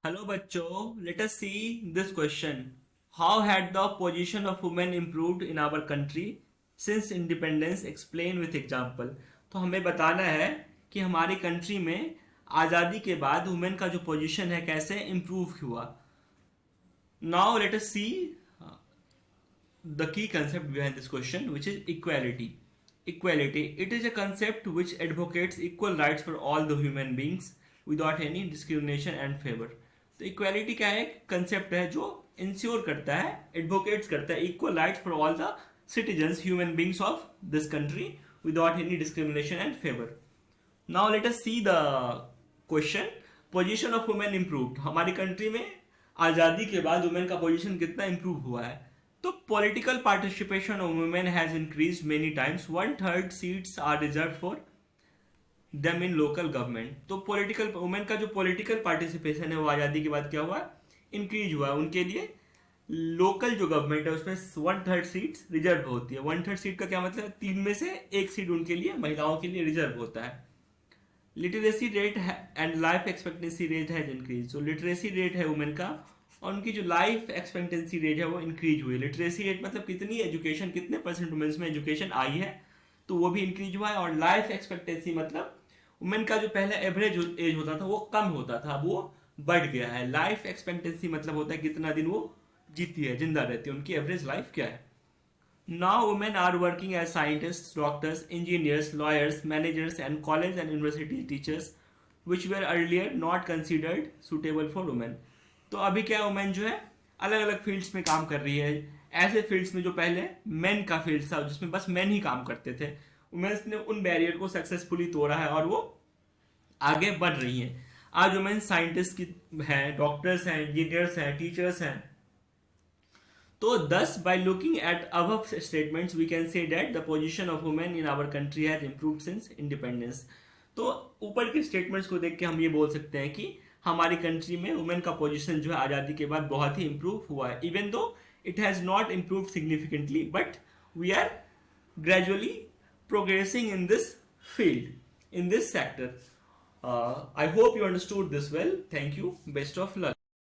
Hello बच्चों, let us see this question. How had the position of women improved in our country since independence? Explain with example. तो हमें बताना है कि हमारी कंट्री में आज़ादी के बाद वुमेन का जो पोजीशन है कैसे इम्प्रूव हुआ. Now let us see the key concept behind this question, which is equality. Equality. It is a concept which advocates equal rights for all the human beings without any discrimination and favor. तो equality क्या है? Concept है जो ensure करता है, advocates करता है equal rights for all the citizens human beings of this country without any discrimination and favour. Now let us see the question. Position of women improved. हमारी कंट्री में आज़ादी के बाद वुमेन का पोजीशन कितना इम्प्रूव हुआ है? तो political participation of women has increase many times. 1/3 seats are reserve for them in local government. तो पॉलिटिकल वुमेन का जो पॉलिटिकल पार्टिसिपेशन है वो आज़ादी के बाद क्या हुआ? इंक्रीज हुआ. उनके लिए लोकल जो गवर्नमेंट है उसमें 1/3 सीट्स रिजर्व होती है. 1/3 सीट का क्या मतलब? 3 में से 1 सीट उनके लिए, महिलाओं के लिए रिजर्व होता है. Literacy rate and life expectancy rate has increase. जो लिटरेसी रेट है वुमेन का और उनकी जो लाइफ एक्सपेक्टेंसी रेट है वो इंक्रीज हुई. लिटरेसी रेट मतलब कितनी एजुकेशन, कितने परसेंट वुमेन्स में एजुकेशन आई है, तो वो भी इंक्रीज हुआ है. और लाइफ एक्सपेक्टेंसी मतलब वुमेन का जो पहले एवरेज एज होता था वो कम होता था, वो बढ़ गया है. लाइफ एक्सपेक्टेंसी मतलब होता है कितना दिन वो जीती है, जिंदा रहती है, उनकी एवरेज लाइफ क्या है. Now women are working as scientist, doctors, engineers, lawyers, managers and college and university teachers which were earlier not considered suitable for women. तो अभी क्या वुमेन जो है अलग अलग फील्ड्स में काम कर रही है. ऐसे फील्ड्स में जो पहले मेन का फील्ड था जिसमें बस मेन ही काम करते थे, वुमेन्स ने उन बैरियर को सक्सेसफुली तोड़ा है और वो आगे बढ़ रही हैं. आज वुमेन साइंटिस्ट की हैं, डॉक्टर्स हैं, इंजीनियर्स हैं, टीचर्स हैं. तो thus by looking at above statements we can say that the position of women in our country has improved since independence. तो ऊपर के स्टेटमेंट्स को देख के हम ये बोल सकते हैं कि हमारी कंट्री में वुमेन का पोजीशन जो है आज़ादी के बाद बहुत ही इम्प्रूव हुआ है. Even though it has not improve significantly but we are gradually progressing in this field, in this sector. I hope you understood this well. Thank you. Best of luck.